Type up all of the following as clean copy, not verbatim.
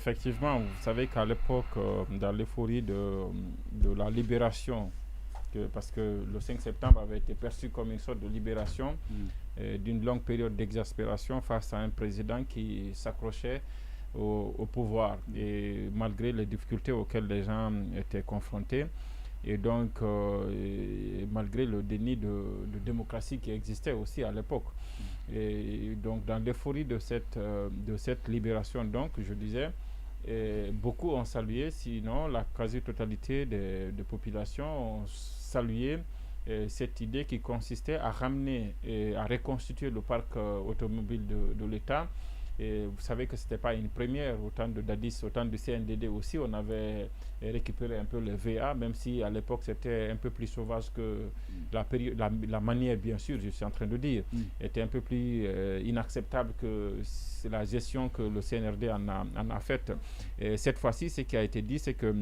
effectivement, vous savez qu'à l'époque, dans l'euphorie de la libération, parce que le 5 septembre avait été perçu comme une sorte de libération d'une longue période d'exaspération face à un président qui s'accrochait au pouvoir, et malgré les difficultés auxquelles les gens étaient confrontés, et donc et malgré le déni de démocratie qui existait aussi à l'époque. Et donc dans l'euphorie de cette libération, donc je disais, beaucoup ont salué, sinon la quasi-totalité des populations ont salué cette idée qui consistait à ramener et à reconstituer le parc automobile de l'État. Et vous savez que ce n'était pas une première, autant de DADIS, autant de CNDD aussi, on avait récupéré un peu le VA, même si à l'époque c'était un peu plus sauvage que la manière, bien sûr, je suis en train de dire, était un peu plus inacceptable que la gestion que le CNRD en a faite. Et cette fois-ci, ce qui a été dit, c'est que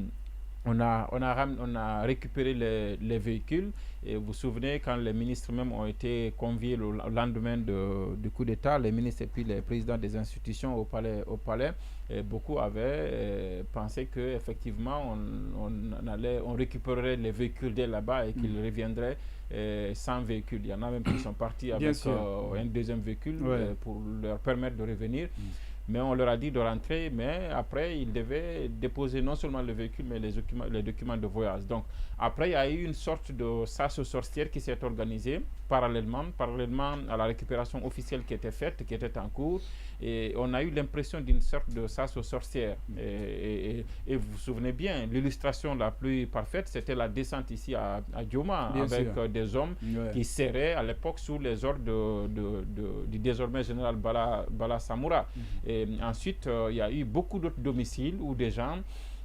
on a récupéré les véhicules, et vous vous souvenez quand les ministres même ont été conviés le lendemain du coup d'État, les ministres et puis les présidents des institutions au palais, et beaucoup avaient pensé qu'effectivement on récupérerait les véhicules dès là-bas et qu'ils reviendraient sans véhicule. Il y en a même qui sont partis avec un deuxième véhicule pour leur permettre de revenir. Mais on leur a dit de rentrer, mais après, ils devaient déposer non seulement le véhicule, mais les documents de voyage. Donc, après, il y a eu une sorte de chasse aux sorcières qui s'est organisée parallèlement à la récupération officielle qui était faite, qui était en cours. Et on a eu l'impression d'une sorte de chasse aux sorcières. Et vous vous souvenez bien, l'illustration la plus parfaite, c'était la descente ici à Dioma, avec des hommes qui serraient à l'époque sous les ordres du désormais général Bala Samoura. Et ensuite, il y a eu beaucoup d'autres domiciles où des gens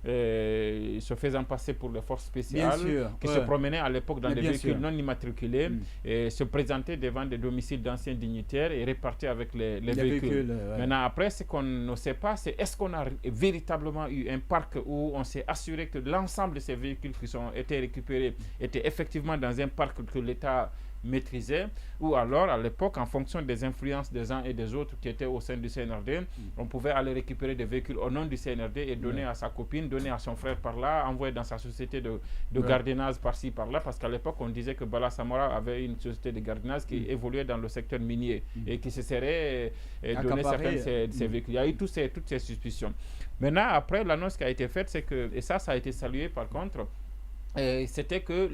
se faisant passer pour les forces spéciales qui se promenaient à l'époque dans des véhicules non immatriculés et se présentaient devant des domiciles d'anciens dignitaires et repartaient avec les véhicules. Maintenant, après, ce qu'on ne sait pas, c'est est-ce qu'on a véritablement eu un parc où on s'est assuré que l'ensemble de ces véhicules qui ont été récupérés étaient effectivement dans un parc que l'État maîtrisait, ou alors à l'époque, en fonction des influences des uns et des autres qui étaient au sein du CNRD, on pouvait aller récupérer des véhicules au nom du CNRD et donner à sa copine, donner à son frère par là, envoyer dans sa société de gardiennage par-ci par-là, parce qu'à l'époque on disait que Bala Samora avait une société de gardiennage qui évoluait dans le secteur minier et qui se serait donné certains de ces véhicules. Il y a eu toutes ces suspicions. Maintenant, après, l'annonce qui a été faite, c'est que, et ça a été salué par contre, c'était que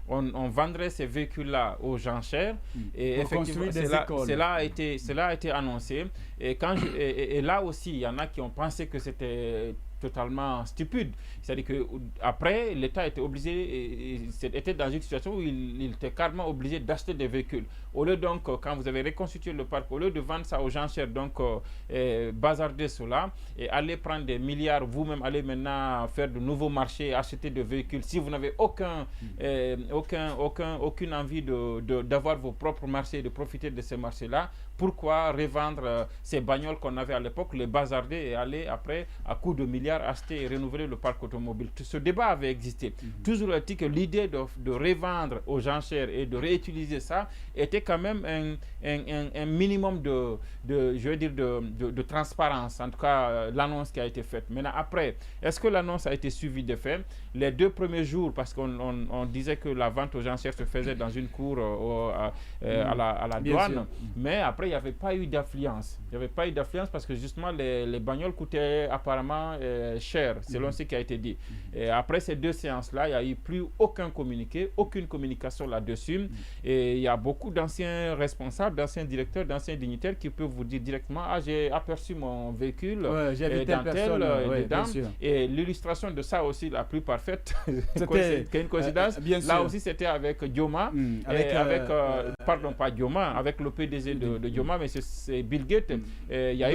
on vendrait ces véhicules-là aux enchères et effectivement cela a été annoncé, et là aussi il y en a qui ont pensé que c'était totalement stupide. C'est-à-dire qu'après, l'État était était dans une situation où il était carrément obligé d'acheter des véhicules. Au lieu donc, quand vous avez reconstitué le parc, au lieu de vendre ça aux enchères, donc bazarder cela et aller prendre des milliards, vous-même aller maintenant faire de nouveaux marchés, acheter des véhicules, si vous n'avez aucune envie d'avoir vos propres marchés, de profiter de ces marchés-là, pourquoi revendre ces bagnoles qu'on avait à l'époque, les bazarder et aller après, à coût de milliards, acheter et renouveler le parc automobile? Ce débat avait existé. Toujours est-il que l'idée de revendre aux enchères et de réutiliser ça était quand même un minimum de transparence, en tout cas l'annonce qui a été faite. Maintenant, après, est-ce que l'annonce a été suivie de fait? Les 2 premiers jours, parce qu'on disait que la vente aux enchères se faisait dans une cour à la douane, mais après, il n'y avait pas eu d'affluence. Il n'y avait pas eu d'affluence parce que justement, les bagnoles coûtaient apparemment cher, selon ce qui a été dit. Et après ces 2 séances-là, il n'y a eu plus aucun communiqué, aucune communication là-dessus. Et il y a beaucoup d'anciens responsables, d'anciens directeurs, d'anciens dignitaires qui peuvent vous dire directement: ah, j'ai aperçu mon véhicule dans tel, et l'illustration de ça aussi, la plus parfaite, c'est une coïncidence. Là aussi, c'était avec Dioma, pardon, pas Dioma, avec le PDG de Dioma, mais c'est Bill Gates. Il y a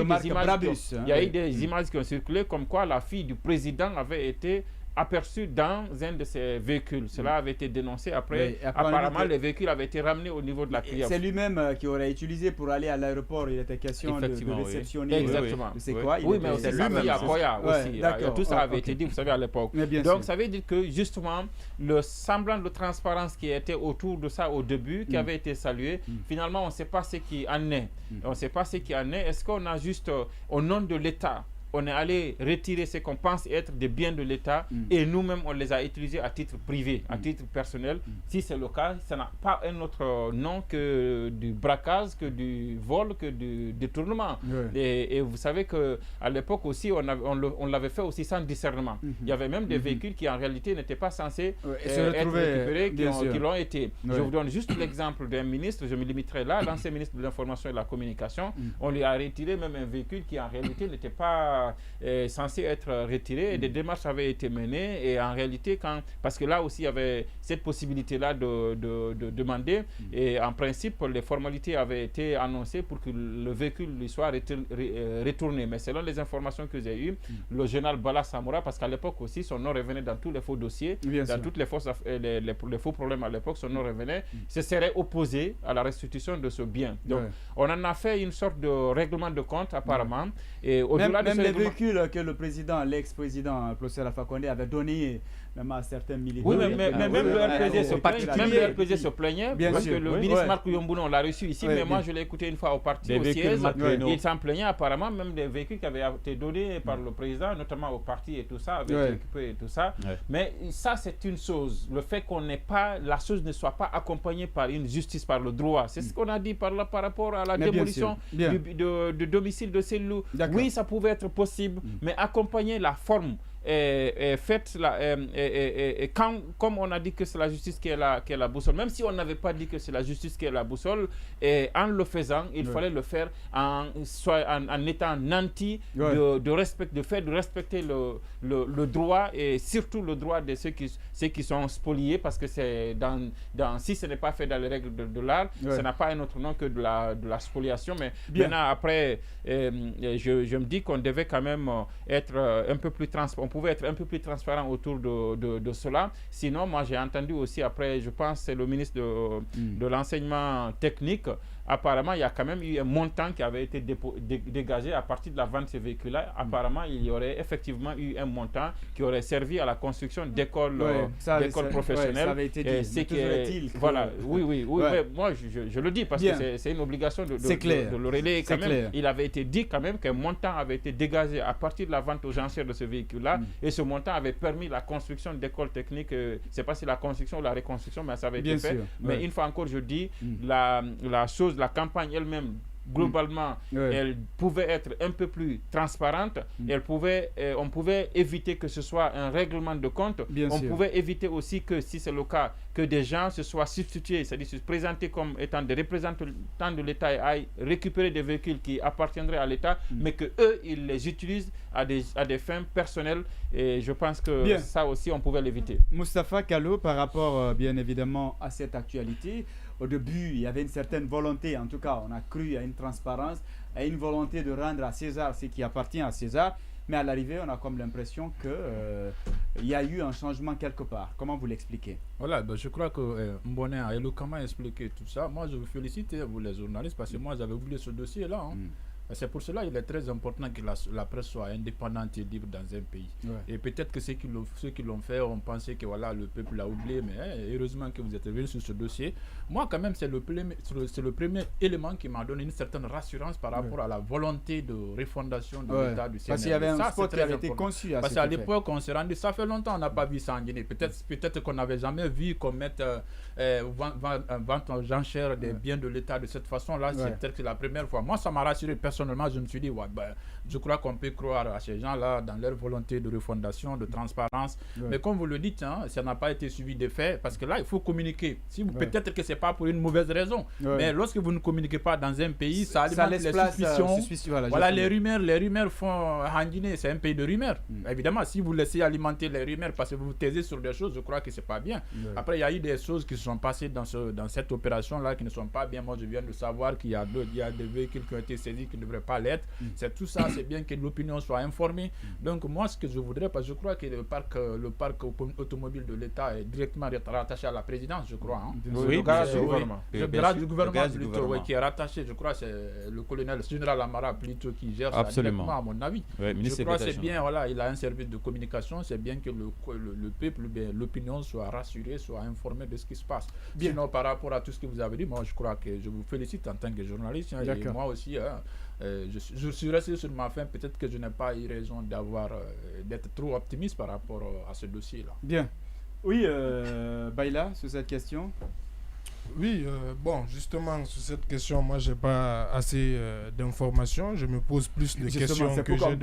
eu des images qui ont circulé comme quoi la fille du président avait été aperçu dans un de ces véhicules. Cela avait été dénoncé. Après, apparemment, les véhicules avaient été ramenés au niveau de la cliente. C'est lui-même qui aurait utilisé pour aller à l'aéroport. Il était question de réceptionner. Exactement. C'est quoi? Oui, mais c'est lui-même à Koya aussi. Tout ça avait été dit, vous savez, à l'époque. Donc, ça veut dire que, justement, le semblant de transparence qui était autour de ça au début, qui avait été salué, finalement, on ne sait pas ce qui en est. On ne sait pas ce qui en est. Est-ce qu'on a juste, au nom de l'État, on est allé retirer ce qu'on pense être des biens de l'État et nous-mêmes, on les a utilisés à titre privé, à titre personnel. Si c'est le cas, ça n'a pas un autre nom que du braquage, que du vol, que du détournement. Et vous savez qu'à l'époque aussi, on l'avait fait aussi sans discernement. Il y avait même des véhicules qui en réalité n'étaient pas censés être récupérés, qui l'ont été. Je vous donne juste l'exemple d'un ministre, je me limiterai là, l'ancien ministre de l'Information et de la Communication. On lui a retiré même un véhicule qui en réalité n'était pas censé être retiré. Et des démarches avaient été menées. Et en réalité, parce que là aussi, il y avait cette possibilité-là de demander. Et en principe, les formalités avaient été annoncées pour que le véhicule lui soit retourné. Mais selon les informations que j'ai eues, le général Bala Samoura, parce qu'à l'époque aussi, son nom revenait dans tous les faux dossiers, dans toutes les faux problèmes à l'époque, son nom revenait, se serait opposé à la restitution de ce bien. Donc, on en a fait une sorte de règlement de compte, apparemment. Et au-delà même les véhicules que le président, l'ex-président Procès Alpha Condé avait donné même à certains militaires. Oui, mais même le RPG se plaignait, parce que le ministre Marc Yombounon l'a reçu ici, mais moi je l'ai écouté une fois au parti au siège. Il s'en plaignait apparemment, même des véhicules qui avaient été donnés par le président, notamment au parti et tout ça, avaient été récupérés et tout ça. Mais ça, c'est une chose. Le fait qu'on n'ait pas, la chose ne soit pas accompagnée par une justice, par le droit. C'est ce qu'on a dit par rapport à la démolition du domicile de Cellou. Oui, ça pouvait être possible, mais accompagner la forme faite comme on a dit que c'est la justice qui est la boussole, même si on n'avait pas dit que c'est la justice qui est la boussole, en le faisant, il fallait le faire en étant nanti de respecter le droit, et surtout le droit de ceux qui sont spoliés, parce que c'est si ce n'est pas fait dans les règles de l'art, ça n'a pas un autre nom que de la spoliation. Mais maintenant, après, je me dis qu'on devait quand même être un peu plus transparent. On pouvait être un peu plus transparent autour de cela. Sinon, moi, j'ai entendu aussi après, je pense, c'est le ministre de l'enseignement technique. Apparemment, il y a quand même eu un montant qui avait été dégagé à partir de la vente de ces véhicules-là. Apparemment, il y aurait effectivement eu un montant qui aurait servi à la construction d'écoles professionnelles. Ça avait été dit. Voilà, oui. Mais moi, je le dis parce que c'est une obligation de le relayer quand même. Il avait été dit quand même qu'un montant avait été dégagé à partir de la vente aux enchères de ce véhicule-là. Et ce montant avait permis la construction d'écoles techniques. Je ne sais pas si la construction ou la reconstruction, mais ça avait été fait. Mais une fois encore, je dis, la campagne elle-même, globalement, elle pouvait être un peu plus transparente. On pouvait éviter que ce soit un règlement de compte. On pouvait éviter aussi que, si c'est le cas, que des gens se soient substitués, c'est-à-dire se présenter comme étant des représentants de l'État et aillent récupérer des véhicules qui appartiendraient à l'État, mais qu'eux, ils les utilisent à des fins personnelles. Et je pense que ça aussi, on pouvait l'éviter. Moustapha Kallo, par rapport, bien évidemment, à cette actualité, au début, il y avait une certaine volonté, en tout cas, on a cru à une transparence, à une volonté de rendre à César ce qui appartient à César. Mais à l'arrivée, on a comme l'impression qu'il y a eu un changement quelque part. Comment vous l'expliquez? Voilà, je crois que Mboné a éloquemment expliqué tout ça. Moi, je vous félicite, vous les journalistes, parce que moi, j'avais oublié ce dossier-là. C'est pour cela qu'il est très important que la presse soit indépendante et libre dans un pays. Et peut-être que ceux qui l'ont fait ont pensé que voilà, le peuple l'a oublié, mais heureusement que vous êtes revenu sur ce dossier. Moi, quand même, c'est le premier élément qui m'a donné une certaine rassurance par rapport à la volonté de refondation de l'État du Sénégal. Parce qu'il y avait un spot qui avait été conçu à parce qu'à l'époque, on s'est rendu, ça fait longtemps, on n'a pas vu ça en Guinée. Peut-être qu'on n'avait jamais vu qu'on mette vente aux enchères des biens de l'État de cette façon-là. C'est peut-être la première fois. Moi, ça m'a rassuré personnellement. Je me suis dit, je crois qu'on peut croire à ces gens-là dans leur volonté de refondation, de transparence. Mais comme vous le dites, ça n'a pas été suivi des faits, parce que là, il faut communiquer. Peut-être que ce n'est pas pour une mauvaise raison, mais lorsque vous ne communiquez pas dans un pays, ça alimente les suspicions. Voilà, les rumeurs font en Guinée, c'est un pays de rumeurs. Évidemment, si vous laissez alimenter les rumeurs parce que vous vous taisez sur des choses, je crois que ce n'est pas bien. Après, il y a eu des choses qui se sont passées dans cette opération-là qui ne sont pas bien. Moi, je viens de savoir qu'il y a des véhicules qui ont été saisis qui ne devraient pas l'être. C'est tout ça, c'est bien que l'opinion soit informée. Donc moi, ce que je voudrais, parce que je crois que le parc automobile de l'État est directement rattaché à la présidence, je crois. Oui, grâce au gouvernement. Grâce du gouvernement plutôt, qui est rattaché. Je crois que c'est le colonel général Amara plutôt qui gère ça directement, à mon avis. Je crois que c'est bien, voilà, il a un service de communication, c'est bien que le peuple, l'opinion soit rassurée, soit informée de ce qui se passe. Sinon, par rapport à tout ce que vous avez dit, moi, je crois que je vous félicite en tant que journaliste. Et moi aussi, je suis resté sur ma faim. Peut-être que je n'ai pas eu raison d'être trop optimiste par rapport à ce dossier-là. Bien. Oui, Baïla, sur cette question. Oui, bon, justement, sur cette question, moi, je n'ai pas assez d'informations. Je me pose plus de questions que j'ai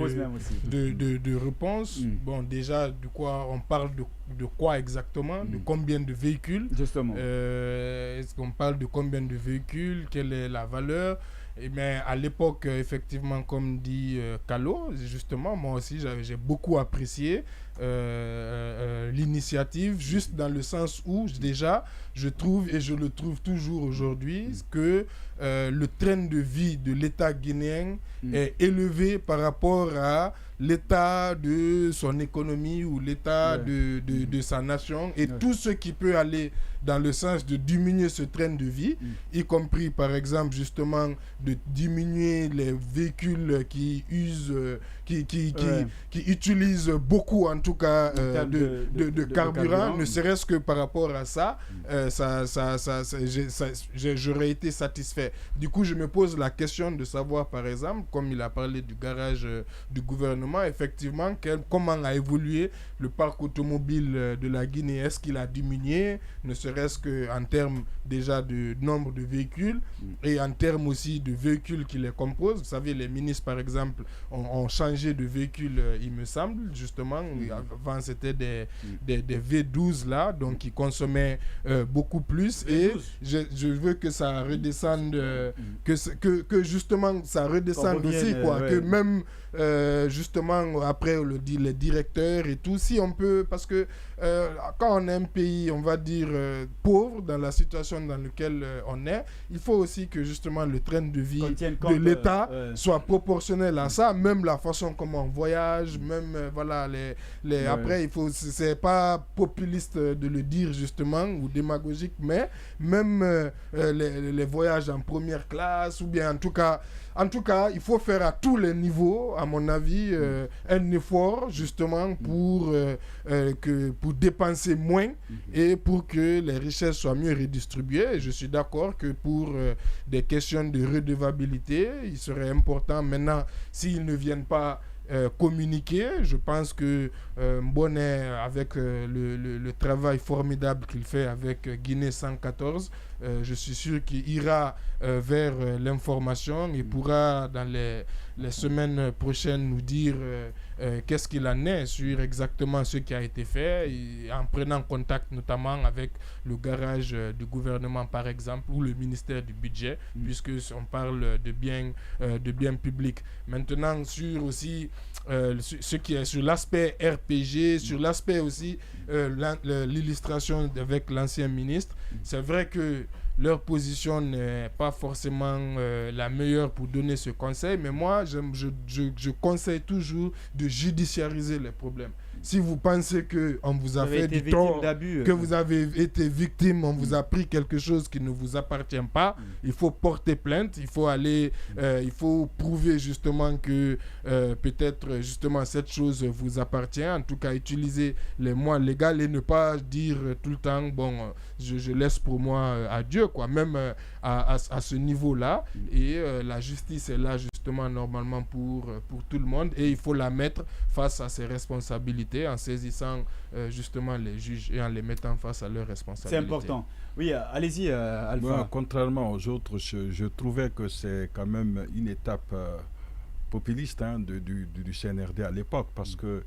de réponses. Bon, déjà, de quoi on parle de quoi exactement, de combien de véhicules. Justement. Est-ce qu'on parle de combien de véhicules, quelle est la valeur? Mais à l'époque, effectivement, comme dit Kalo, justement, moi aussi, j'ai beaucoup apprécié l'initiative, juste dans le sens où, déjà, je trouve, et je le trouve toujours aujourd'hui, que le train de vie de l'État guinéen est élevé par rapport à l'état de son économie ou l'état de sa nation, et tout ce qui peut aller dans le sens de diminuer ce train de vie, y compris par exemple justement de diminuer les véhicules qui usent, qui utilisent beaucoup en tout cas de carburant, ne serait-ce que par rapport à ça, j'aurais été satisfait. Du coup, je me pose la question de savoir par exemple, comme il a parlé du garage du gouvernement, effectivement, comment a évolué le parc automobile de la Guinée. Est-ce qu'il a diminué, ne serait-ce qu'en termes déjà de nombre de véhicules et en termes aussi de véhicules qui les composent. Vous savez, les ministres, par exemple, ont changé de véhicules, il me semble, justement. Avant, c'était des V12, là, donc qui consommaient beaucoup plus. V12. Et je veux que ça redescende, que justement, ça redescende aussi, quoi. Que même, justement, après, les directeurs et tout, si on peut, parce que quand on est un pays, on va dire, pauvre, dans la situation dans laquelle on est, il faut aussi que justement le train de vie de l'État soit proportionnel à ça, même la façon comment on voyage, même voilà, après, il faut, c'est pas populiste de le dire justement, ou démagogique, mais même les voyages en première classe, ou bien en tout cas, il faut faire à tous les niveaux, à mon avis, un effort justement pour dépenser moins et pour que les richesses soient mieux redistribuées. Et je suis d'accord que pour des questions de redevabilité, il serait important maintenant, s'ils ne viennent pas communiquer, je pense que Mbonnet, avec le travail formidable qu'il fait avec Guinée 114, je suis sûr qu'il ira vers l'information et pourra dans les semaines prochaines nous dire qu'est-ce qu'il en est sur exactement ce qui a été fait, et en prenant contact notamment avec le garage du gouvernement par exemple, ou le ministère du budget, puisque on parle de biens publics. Maintenant, sur aussi ce qui est sur l'aspect RPG, sur l'aspect aussi l'illustration avec l'ancien ministre, c'est vrai que leur position n'est pas forcément la meilleure pour donner ce conseil, mais moi, je conseille toujours de judiciariser les problèmes. Si vous pensez qu'on vous a fait du tort, que vous avez été victime, on vous a pris quelque chose qui ne vous appartient pas, il faut porter plainte, il faut aller, il faut prouver justement que peut-être justement cette chose vous appartient, en tout cas utiliser les moyens légaux et ne pas dire tout le temps, bon, je laisse pour moi à Dieu, quoi, même à ce niveau-là, et la justice est là justement normalement pour tout le monde, et il faut la mettre face à ses responsabilités en saisissant justement les juges et en les mettant face à leurs responsabilités. C'est important. Oui, allez-y, Alpha. Bon, contrairement aux autres, je trouvais que c'est quand même une étape populiste du CNRD à l'époque, parce que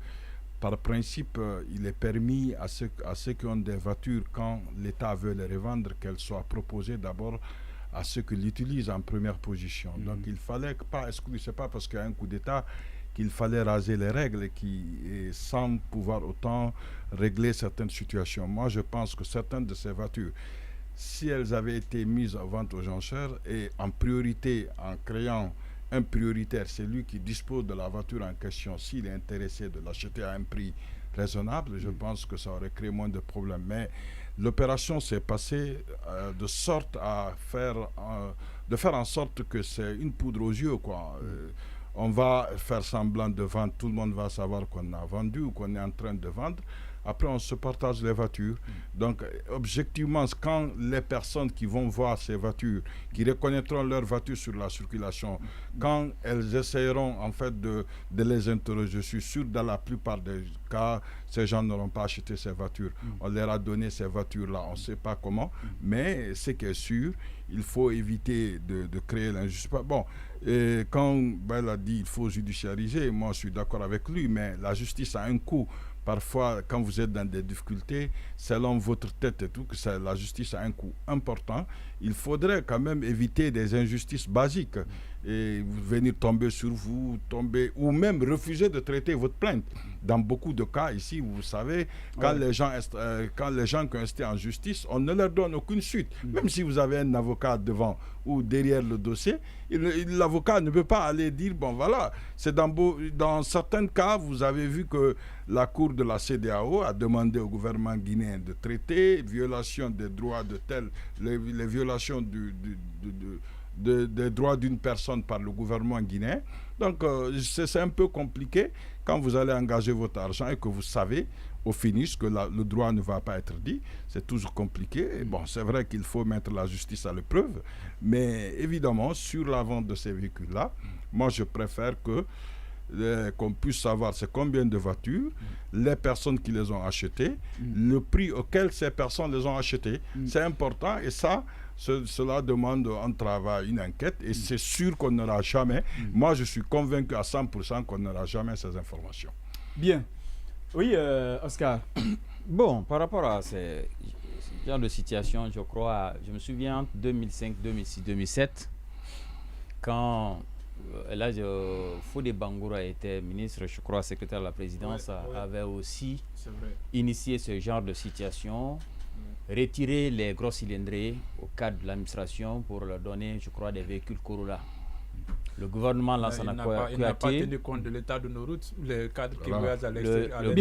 par principe, il est permis à ceux qui ont des voitures, quand l'État veut les revendre, qu'elles soient proposées d'abord à ceux qui l'utilisent en première position. Donc il fallait pas exclure, c'est pas parce qu'il y a un coup d'État qu'il fallait raser les règles sans pouvoir autant régler certaines situations. Moi, je pense que certaines de ces voitures, si elles avaient été mises en vente aux enchères et en priorité, en créant un prioritaire, c'est lui qui dispose de la voiture en question, s'il est intéressé de l'acheter à un prix raisonnable, je pense que ça aurait créé moins de problèmes. Mais l'opération s'est passée de sorte à faire en sorte que c'est une poudre aux yeux, quoi. On va faire semblant de vendre, tout le monde va savoir qu'on a vendu ou qu'on est en train de vendre. Après, on se partage les voitures. Donc, objectivement, quand les personnes qui vont voir ces voitures, qui reconnaîtront leurs voitures sur la circulation, quand elles essaieront en fait de les interroger, je suis sûr dans la plupart des cas, ces gens n'auront pas acheté ces voitures. On leur a donné ces voitures-là, on ne sait pas comment, mais ce qui est sûr, il faut éviter de créer l'injustice. Bon, et quand Bail a dit qu'il faut judiciariser, moi je suis d'accord avec lui, mais la justice a un coût. Parfois, quand vous êtes dans des difficultés, selon votre tête et tout, que la justice a un coût important, il faudrait quand même éviter des injustices basiques et venir tomber sur vous, ou même refuser de traiter votre plainte. Dans beaucoup de cas ici, vous savez, quand les gens qui ont été en justice, on ne leur donne aucune suite. Même si vous avez un avocat devant ou derrière le dossier, l'avocat ne peut pas aller dire, bon voilà, c'est dans certains cas, vous avez vu que la Cour de la CEDEAO a demandé au gouvernement guinéen de traiter violation des droits de les violations des droits d'une personne par le gouvernement guinéen. Donc c'est un peu compliqué quand vous allez engager votre argent et que vous savez au finish que le droit ne va pas être dit. C'est toujours compliqué. Et bon, c'est vrai qu'il faut mettre la justice à l'épreuve, mais évidemment, sur la vente de ces véhicules-là, moi je préfère qu'on puisse savoir c'est combien de voitures, les personnes qui les ont achetées, le prix auquel ces personnes les ont achetées. C'est important et cela demande un travail, une enquête et c'est sûr qu'on n'aura jamais, moi je suis convaincu à 100% qu'on n'aura jamais ces informations. Bien. Oui, Oscar. Bon, par rapport à ce genre de situation, je me souviens entre 2005, 2006, 2007, quand Fodé Bangoura était ministre, je crois, secrétaire de la présidence, avait aussi initié ce genre de situation, retiré les gros cylindrés au cadre de l'administration pour leur donner, je crois, des véhicules Corolla. Le gouvernement Lansana Kouyaté. Il n'a pas tenu compte de l'état de nos routes, les cadres qui voyagent à l'extérieur. Le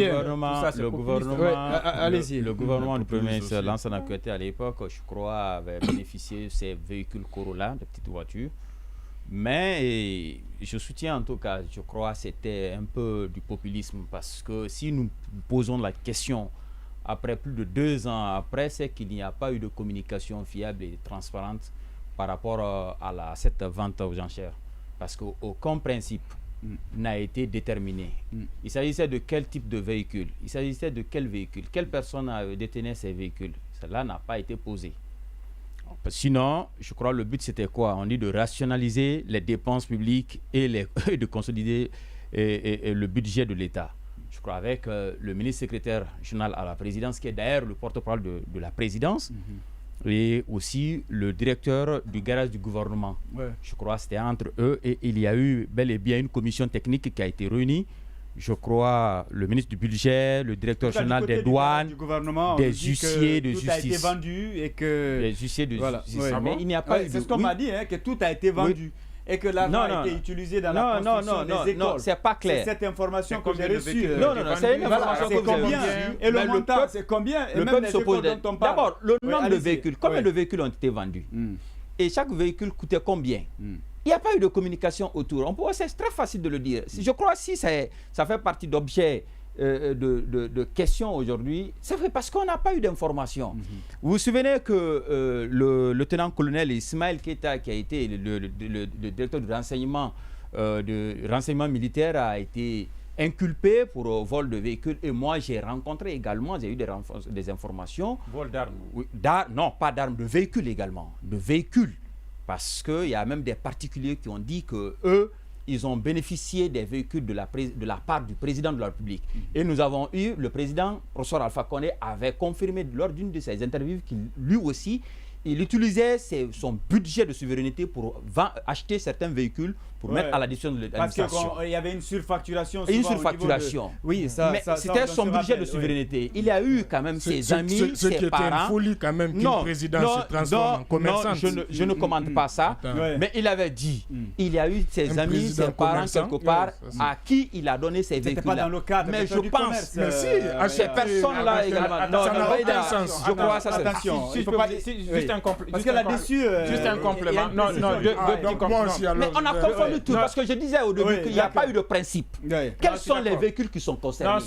gouvernement du Premier ministre Lansana Kouyaté à l'époque, je crois, avait bénéficié de ces véhicules Corolla, de petites voitures. Mais je soutiens en tout cas, je crois, c'était un peu du populisme parce que si nous posons la question après plus de 2 ans après, c'est qu'il n'y a pas eu de communication fiable et transparente par rapport à cette vente aux enchères. Parce qu'aucun principe n'a été déterminé. Il s'agissait de quel type de véhicule, il s'agissait de quel véhicule, quelle personne détenait ces véhicules. Cela n'a pas été posé. Sinon, je crois le but c'était quoi? On dit de rationaliser les dépenses publiques et de consolider le budget de l'État. Je crois avec le ministre secrétaire général à la présidence, qui est d'ailleurs le porte-parole de la présidence, et aussi le directeur du garage du gouvernement. Je crois que c'était entre eux et il y a eu bel et bien une commission technique qui a été réunie. Je crois le ministre du budget, le directeur général des douanes, des huissiers de justice. Tout a été vendu et que... Les huissiers de justice. Mais il n'y a pas eu... C'est ce qu'on m'a dit, que tout a été vendu. Et que l'argent a été utilisé dans la construction des écoles. Non, c'est pas clair. C'est cette information que j'ai reçue. Non, c'est une information que vous avez reçue. Et le montant, c'est combien? Le peuple s'oppose. D'abord, le nombre de véhicules. Combien de véhicules ont été vendus? Et chaque véhicule coûtait combien? Il n'y a pas eu de communication autour. C'est très facile de le dire. Je crois que si ça fait partie d'objets de questions aujourd'hui, c'est vrai parce qu'on n'a pas eu d'informations. Vous vous souvenez que le lieutenant-colonel Ismaël Keita, qui a été le directeur du renseignement militaire, a été inculpé pour vol de véhicules. Et moi, j'ai rencontré également, j'ai eu des informations. Vol d'armes? Non, pas d'armes, de véhicules également. De véhicules. Parce qu'il y a même des particuliers qui ont dit qu'eux, ils ont bénéficié des véhicules de la part du président de la République. Et nous avons eu, le président, professeur Alpha Condé, avait confirmé lors d'une de ses interviews qu'il, lui aussi, il utilisait son budget de souveraineté pour acheter certains véhicules pour mettre à la disposition de l'administration. Parce qu'il y avait une surfacturation. Et une surfacturation. Oui, mais c'était son budget de souveraineté. Il y a eu quand même ses amis, ses parents. Qui était une folie quand même qu'une présidence se transforme en commerçante. Je ne commande pas ça. Mais il avait dit, il y a eu ses amis, ses parents quelque part, à qui il a donné ses véhicules. Pas dans le cadre mais je pense, mais si, ces personnes-là également. Ça n'a aucun sens. Je crois ça. Attention, juste un complément. Parce que là-dessus, juste un complément. Non, moi aussi alors. Mais on a confondu du tout. Parce que je disais au début qu'il n'y a pas eu de principe. Quels sont les véhicules qui sont concernés? Non, je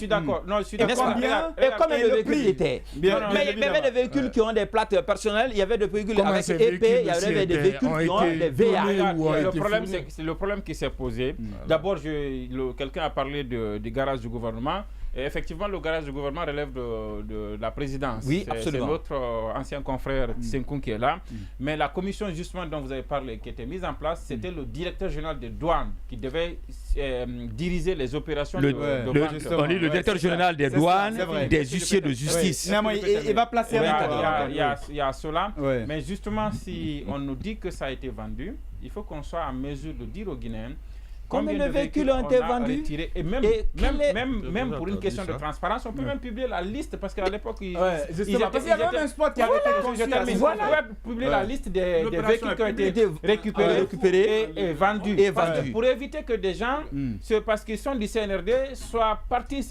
suis d'accord. Et combien de véhicules étaient? Mais il y avait des véhicules qui ont des plates personnelles, il y avait des véhicules avec épée, il y avait des véhicules qui ont des VA. Le problème qui s'est posé, d'abord, quelqu'un a parlé du garage du gouvernement. Et effectivement, le garage du gouvernement relève de la présidence. Oui, absolument. C'est notre ancien confrère Tsenkoun qui est là. Mais la commission, justement, dont vous avez parlé, qui était mise en place, c'était le directeur général des douanes qui devait diriger les opérations de vente. On dit le directeur général des douanes, des huissiers de justice. Il va placer il y a cela. Mais justement, si on nous dit que ça a été vendu, il faut qu'on soit en mesure de dire aux Guinéens combien de véhicules ont été vendus? Et même pour une question de transparence, on peut même publier la liste parce qu'à l'époque, parce qu'il y avait même un spot qui avait été conçu. On peut publier la liste des véhicules qui ont été récupérés et vendus. Pour éviter que des gens, parce qu'ils sont du CNRD, soient partis.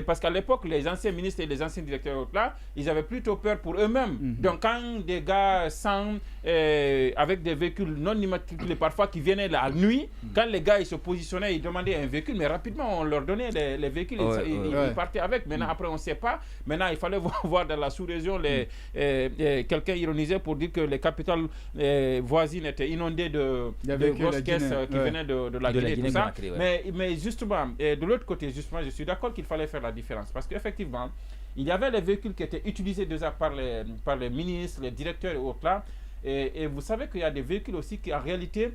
Parce qu'à l'époque, les anciens ministres et les anciens directeurs là, ils avaient plutôt peur pour eux-mêmes. Donc quand des gars sans avec des véhicules non immatriculés parfois qui venaient la nuit, quand les gars ils se positionnaient, ils demandaient un véhicule, mais rapidement on leur donnait les véhicules, ils partaient avec. Maintenant après on ne sait pas. Maintenant il fallait voir dans la sous-région quelqu'un ironisait pour dire que les capitales voisines étaient inondées de grosses caisses qui venaient de la Guinée, tout ça. Mais justement, de l'autre côté, justement, je suis d'accord qu'il fallait faire la différence parce qu'effectivement, il y avait les véhicules qui étaient utilisés déjà par les ministres, les directeurs et autres là. Et vous savez qu'il y a des véhicules aussi qui en réalité,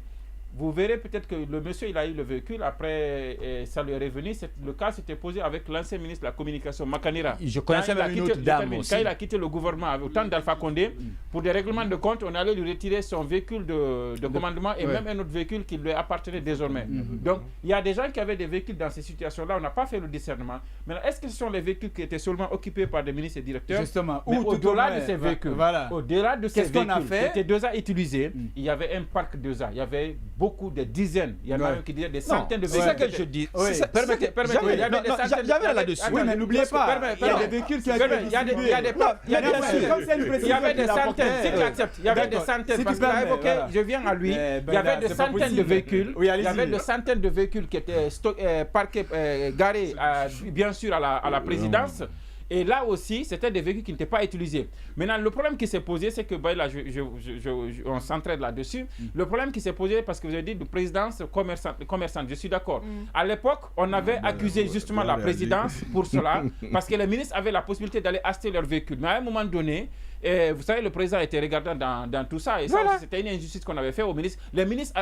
vous verrez peut-être que le monsieur il a eu le véhicule, après ça lui est revenu. Le cas s'était posé avec l'ancien ministre de la communication, Makanira. Je connaissais même une autre dame aussi. Quand il a quitté le gouvernement au temps d'Alpha Condé, pour des règlements de compte, on allait lui retirer son véhicule de commandement et même un autre véhicule qui lui appartenait désormais. Donc il y a des gens qui avaient des véhicules dans ces situations-là, on n'a pas fait le discernement. Maintenant, est-ce que ce sont les véhicules qui étaient seulement occupés par des ministres et directeurs? Justement, au-delà de ces véhicules, au-delà de ces véhicules qui étaient déjà utilisés, il y avait un parc déjà, il y avait beaucoup, des dizaines, il y en a même qui disaient des centaines de véhicules. C'est ce que je dis. Permettez, il y avait des centaines. J'avais là-dessus. Oui, mais n'oubliez pas, il y a des véhicules qui ont été distribués. Il y avait des centaines, si tu acceptes, il y avait des centaines, parce qu'il a évoqué, je viens à lui, il y avait des centaines de véhicules, il y avait des centaines de véhicules qui étaient parqués, garés, bien sûr, à la présidence. Et là aussi, c'était des véhicules qui n'étaient pas utilisés. Maintenant, le problème qui s'est posé, c'est que, là, on s'entraide là-dessus. Le problème qui s'est posé, parce que vous avez dit de présidence commerçante, je suis d'accord. À l'époque, on avait accusé justement la présidence pour cela, parce que les ministres avaient la possibilité d'aller acheter leurs véhicules. Mais à un moment donné, vous savez, le président était regardant dans tout ça. Et ça, c'était une injustice qu'on avait fait aux ministres. Les ministres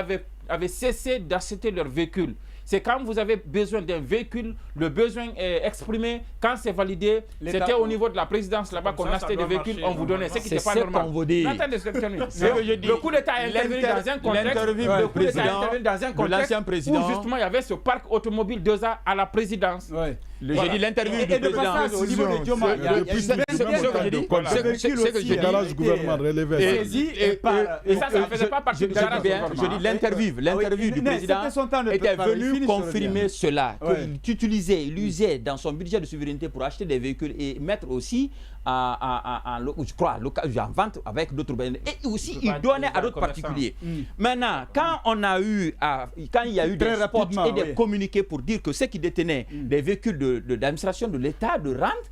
avaient cessé d'acheter leurs véhicules. C'est quand vous avez besoin d'un véhicule, le besoin est exprimé, quand c'est validé, c'était au niveau de la présidence là-bas qu'on achetait des véhicules, on vous donnait, ce qui n'était pas normal. Le coup d'État est intervenu dans un contexte où justement il y avait ce parc automobile 2A à la présidence. J'ai dit l'interview du président. Au niveau de Dioma, il y a le garage du gouvernement relevait. Et ça ne faisait pas partie du garage du gouvernement. Je dis l'interview du président était venu confirmer cela, qu'il usait dans son budget de souveraineté pour acheter des véhicules et mettre aussi je crois, en vente avec d'autres organismes. Et aussi, il donnait à d'autres particuliers. Maintenant, quand il y a eu des spots et des communiqués pour dire que ceux qui détenaient des véhicules d'administration de l'État, de rente,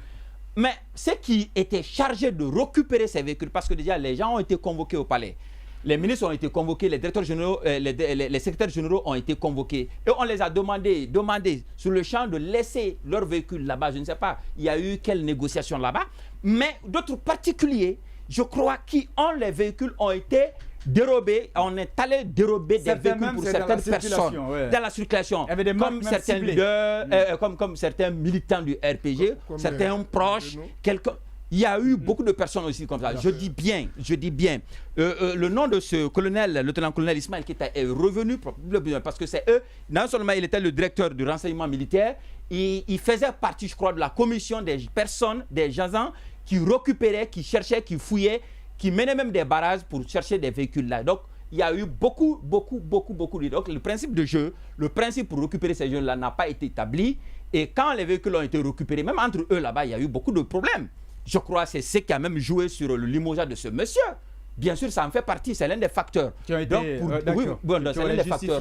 mais ceux qui étaient chargés de récupérer ces véhicules, parce que déjà les gens ont été convoqués au palais, les ministres ont été convoqués, les directeurs généraux, les secrétaires généraux ont été convoqués. Et on les a demandé sur le champ de laisser leurs véhicules là-bas. Je ne sais pas, il y a eu quelle négociation là-bas. Mais d'autres particuliers, je crois, qui ont les véhicules ont été dérobés. On est allé dérober des véhicules pour certaines personnes dans la circulation. Comme certains leaders, comme certains militants du RPG, certains proches, quelqu'un. Il y a eu beaucoup de personnes aussi comme ça. Je dis bien. Le nom de ce colonel, le lieutenant-colonel Ismaël Keita est revenu parce que c'est eux. Non seulement il était le directeur du renseignement militaire, il faisait partie, je crois, de la commission des personnes, des agents qui récupéraient, qui cherchaient, qui fouillaient, qui menaient même des barrages pour chercher des véhicules là. Donc, il y a eu beaucoup de... Donc, le principe de jeu, le principe pour récupérer ces jeunes-là n'a pas été établi. Et quand les véhicules ont été récupérés, même entre eux là-bas, il y a eu beaucoup de problèmes. Je crois que c'est ce qui a même joué sur le limogeage de ce monsieur. bien sûr, ça en fait partie, c'est l'un des facteurs. Qui ont été c'est l'un des facteurs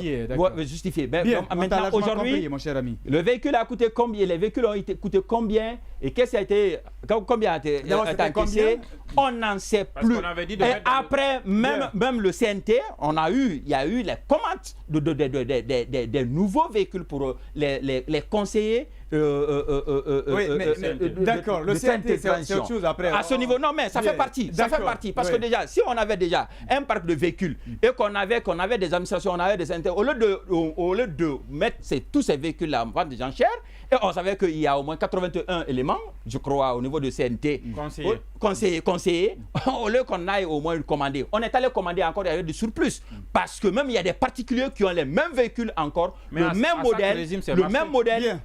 justifiés. Maintenant, aujourd'hui, mon cher ami. Le véhicule a coûté combien? Les véhicules ont coûté combien? Et qu'est-ce qui a été, combien a été encaissé? On n'en sait plus. Et après, même le CNT, il y a eu les commandes des nouveaux véhicules pour les conseillers. D'accord, le CNT, c'est autre chose après. À ce niveau, non, mais ça fait partie. Ça fait partie. Parce que déjà, si on avait déjà un parc de véhicules et qu'on avait des administrations, on avait des CNT, au lieu de mettre tous ces véhicules-là en vente des enchères, et on savait qu'il y a au moins 81 éléments, je crois, au niveau de CNT. Conseillers. Au lieu qu'on aille au moins commander. On est allé commander encore, il y avait du surplus. Parce que même il y a des particuliers qui ont les mêmes véhicules encore, le même modèle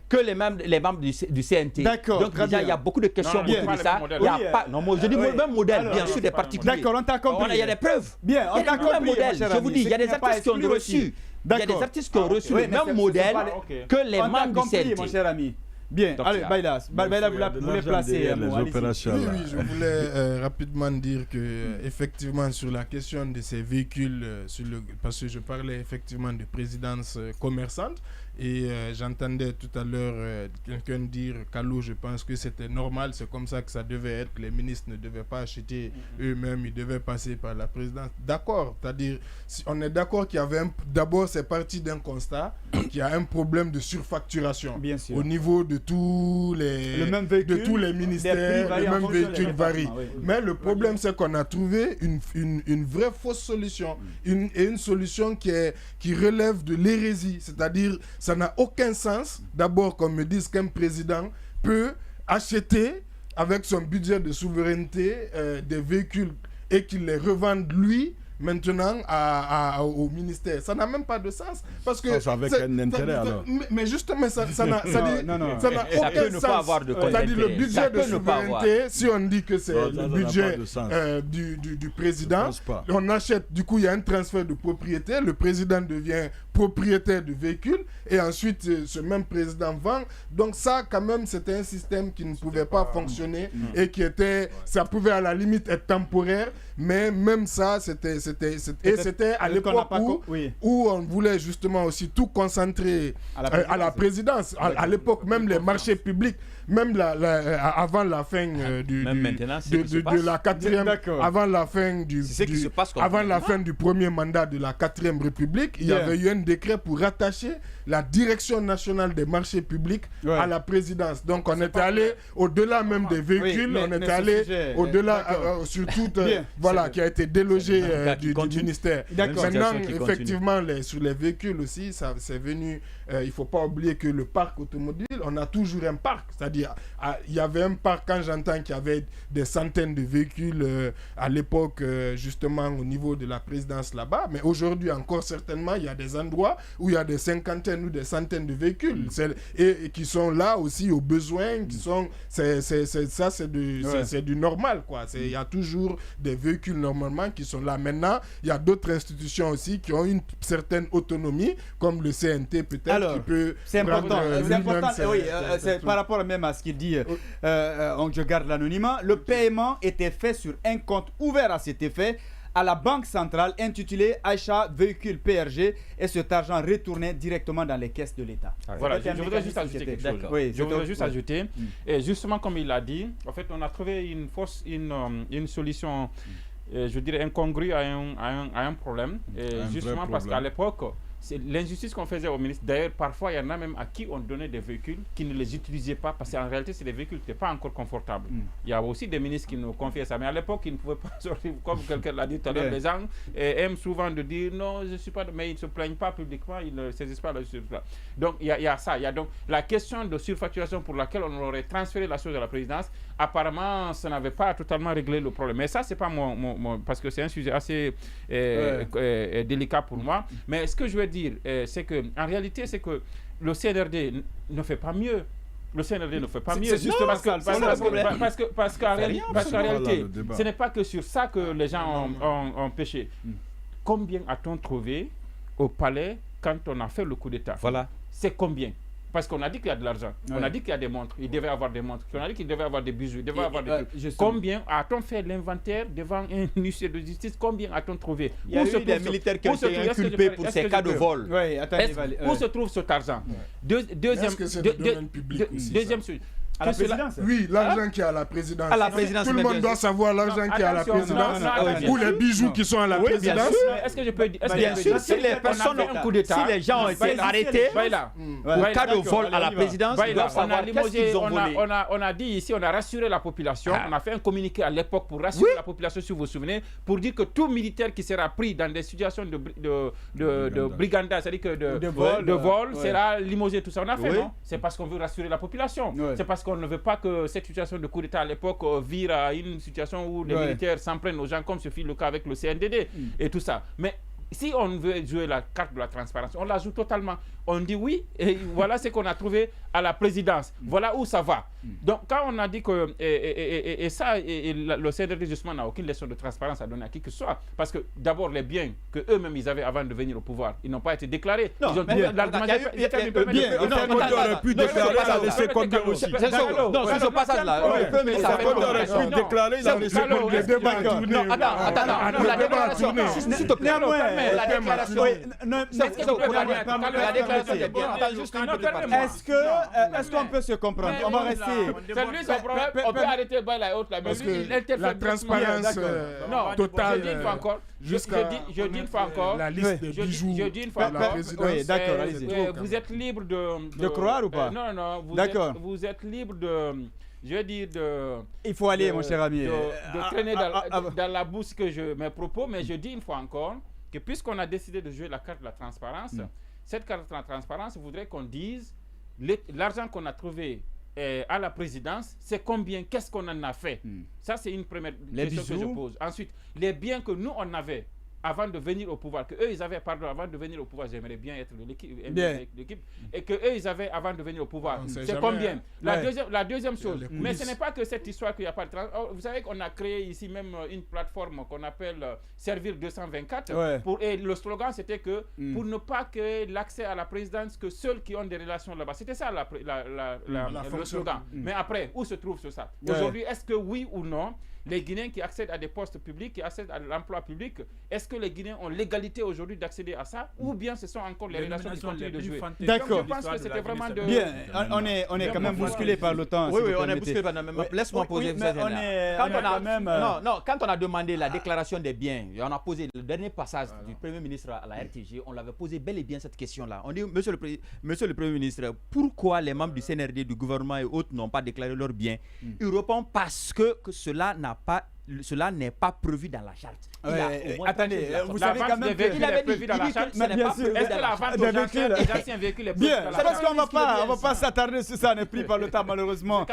que les membres du CNT. D'accord. Donc déjà, il y a beaucoup de questions autour de ça. Il y a pas. Non, moi je dis le même modèle, bien sûr, des particuliers. D'accord, on t'a compris. Il y a des preuves. Bien, on t'a compris. Modèle. Je vous dis, il y a des artistes qui ont reçu. Il y a des artistes qui ont reçu le même modèle que les membres du CNT. Mon cher ami. Bien, allez, Baïla, vous voulez placer les opérations. Oui, je voulais rapidement dire que effectivement sur la question de ces véhicules, parce que je parlais effectivement de présidence commerçante et j'entendais tout à l'heure quelqu'un dire, Kalou, je pense que c'était normal, c'est comme ça que ça devait être, les ministres ne devaient pas acheter eux-mêmes, ils devaient passer par la présidence. D'accord, c'est-à-dire, on est d'accord qu'il y avait d'abord c'est parti d'un constat qu'il y a un problème de surfacturation. Bien sûr. Au niveau de tous les ministères, le même véhicule varie. Oui. Mais le problème, c'est qu'on a trouvé une vraie fausse solution. Une solution qui relève de l'hérésie. C'est-à-dire, ça n'a aucun sens, d'abord, qu'on me dise qu'un président peut acheter, avec son budget de souveraineté, des véhicules et qu'il les revende lui, maintenant au ministère. Ça n'a même pas de sens. Parce que ça avec un intérêt alors. Mais justement, ça n'a aucun sens. C'est-à-dire le budget de souveraineté, si on dit que c'est le budget du président, on achète, du coup il y a un transfert de propriété, le président devient propriétaire du véhicule et ensuite ce même président vend. Donc ça quand même c'était un système qui ne pouvait pas fonctionner et ça pouvait à la limite être temporaire, mais même ça c'était à l'époque où on voulait justement aussi tout concentrer à la présidence. À l'époque même les marchés publics, même avant la fin de la quatrième, avant la fin du premier mandat de la 4e République, il y avait eu un décret pour rattacher la direction nationale des marchés publics à la présidence. Donc on était allé au-delà même des véhicules, on était allé au-delà surtout qui a été délogé du ministère. Maintenant effectivement sur les véhicules aussi, ça c'est venu. Il ne faut pas oublier que le parc automobile, on a toujours un parc. C'est-à-dire, il y avait un parc, quand j'entends qu'il y avait des centaines de véhicules à l'époque, justement, au niveau de la présidence là-bas. Mais aujourd'hui, encore certainement, il y a des endroits où il y a des cinquantaines ou des centaines de véhicules. Et qui sont là aussi aux besoins. C'est du normal, quoi. Il y a toujours des véhicules normalement qui sont là. Maintenant, il y a d'autres institutions aussi qui ont une certaine autonomie, comme le CNT peut-être. Alors, c'est important. C'est par rapport même à ce qu'il dit, je garde l'anonymat. Le paiement était fait sur un compte ouvert à cet effet à la Banque centrale intitulé Achat véhicule PRG et cet argent retournait directement dans les caisses de l'État. Voilà, je voudrais juste ajouter quelque chose. Je voudrais juste ajouter, et justement comme il l'a dit, en fait on a trouvé une solution, je dirais incongrue à un problème, justement parce qu'à l'époque, c'est l'injustice qu'on faisait aux ministres. D'ailleurs, parfois, il y en a même à qui on donnait des véhicules qui ne les utilisaient pas parce qu'en réalité, c'est des véhicules qui n'étaient pas encore confortables. Il y a aussi des ministres qui nous confiaient ça. Mais à l'époque, ils ne pouvaient pas sortir. Comme quelqu'un l'a dit tout à l'heure, les gens aiment souvent de dire non, je ne suis pas. Mais ils ne se plaignent pas publiquement, ils ne saisissent pas le surfacturation. Donc, il y a ça. Il y a donc la question de surfacturation pour laquelle on aurait transféré la chose à la présidence. Apparemment, ça n'avait pas totalement réglé le problème. Mais ça, ce n'est pas parce que c'est un sujet assez délicat pour moi. Mais ce que je veux dire, c'est qu'en réalité, c'est que le CNRD ne fait pas mieux. Le CNRD ne fait pas mieux. C'est justement parce qu'en réalité, ce n'est pas que sur ça que les gens ont péché. Combien a-t-on trouvé au palais quand on a fait le coup d'État? Voilà. C'est combien? Parce qu'on a dit qu'il y a de l'argent. Ouais. On a dit qu'il y a des montres. Il devait avoir des montres. On a dit qu'il devait avoir des bijoux. Il devait avoir des trucs. justement. Combien a-t-on fait l'inventaire devant un huissier de justice? Combien a-t-on trouvé? Il y a Où se eu des trouve ce- militaires qui ont où se été trouve- est-ce que je inculpés peux- pour est-ce ces que cas je de peux- vol. Oui, attendez, Où se trouve cet argent? Deuxième, Est-ce que c'est le domaine public aussi, deuxième ça? sujet. À la Que cela- présidence. Oui, l'argent qui est à la présidence. À la présidence, Tout le mais monde bien doit sûr. savoir l'argent qui est à la Attention, présidence. attendez. Ou les bijoux qui sont à la Oui, bien présidence. sûr. Est-ce que je peux dire? est-ce que Bien je peux sûr, dire- si les on a personnes, fait un coup d'État. si les gens ont été arrêtés Baïla. au cas de vol à la présidence, ils Baïla, doivent on a savoir qu'est-ce limogé, qu'ils ont volé. on a dit ici, on a rassuré la population. Ah. On a fait un communiqué à l'époque pour rassurer la population, si vous vous souvenez, pour dire que tout militaire qui sera pris dans des situations de briganda, c'est-à-dire que De vol, sera limogé, tout ça. On a fait, Oui. non? C'est parce qu'on veut rassurer la population. Ouais. C'est parce qu'on ne veut pas que cette situation de coup d'État à l'époque vire à une situation où les Ouais. militaires s'en prennent aux gens, comme ce fut le cas avec le CNDD et tout ça. Mais si on veut jouer la carte de la transparence, on la joue totalement. On dit oui, et voilà ce qu'on a trouvé à la présidence. Voilà où ça va. Donc, quand on a dit que. Et ça, le CNDD, justement, n'a aucune leçon de transparence à donner à qui que ce soit. Parce que, d'abord, les biens qu'eux-mêmes ils avaient avant de venir au pouvoir, ils n'ont pas été déclarés. Non, ils ont mais bien. bien, aurait pu déclarer, il a laissé combien aussi? Non, c'est ce passage-là. Le Premier ministre a fait Quand on aurait pu déclarer, il a laissé combien? Le débat a tourné. Non, attends, la déclaration. S'il te plaît, Néanmoins, la déclaration. La déclaration des biens. Attends, juste une minute. Est-ce qu'on peut se comprendre? On va rester. C'est lui son problème. On peut arrêter Baïla et autres là. Mais Parce lui, il que interfère la directement. transparence Non, totale je dis une fois encore. jusqu'à Je dis une fois encore. la liste des bijoux Je dis une fois de la encore. présidence. Oui, d'accord, allez-y. Vous êtes libre De croire ou pas? Non. D'accord. Vous êtes libre de. Je veux dire de. Il faut aller, mon cher ami. De traîner dans la bourse que mes propos, mais je dis une fois encore que puisqu'on a décidé de jouer la carte de la transparence, cette carte de la transparence voudrait qu'on dise l'argent qu'on a trouvé à la présidence, c'est combien, qu'est-ce qu'on en a fait. Ça, c'est une première question que je pose. Ensuite, les biens que nous, on avait avant de venir au pouvoir, que eux ils avaient, pardon, avant de venir au pouvoir, j'aimerais bien être de l'équipe, et que eux ils avaient avant de venir au pouvoir, c'est combien? La deuxième chose, mais ce n'est pas que cette histoire qu'il n'y a pas de vous savez qu'on a créé ici même une plateforme qu'on appelle Servir 224, et le slogan c'était que pour ne pas que l'accès à la présidence, que ceux qui ont des relations là-bas, c'était ça le slogan. Mais après, où se trouve ça? Aujourd'hui, est-ce que oui ou non, les Guinéens qui accèdent à des postes publics, qui accèdent à l'emploi public, est-ce que les Guinéens ont l'égalité aujourd'hui d'accéder à ça, ou bien ce sont encore les relations qui continuent de jouer? D'accord. Je pense que c'était vraiment de... Bien, on est quand même bousculé par le temps. Oui, on est bousculé par le temps. Laisse-moi poser une question. Quand on a demandé la déclaration des biens, on a posé le dernier passage du Premier ministre à la RTG, on l'avait posé bel et bien cette question-là. On dit, monsieur le Premier ministre, pourquoi les membres du CNRD, du gouvernement et autres n'ont pas déclaré leurs biens? Il répond parce que cela n'est pas prévu dans la charte. Attendez, vous savez quand même que il avait prévu dans la charte. Bien sûr. Est-ce que la vente aux enchères des anciens véhicules est prévue Bien, dans la c'est parce charte? qu'on ne va pas s'attarder sur ça, on est pris par le temps malheureusement.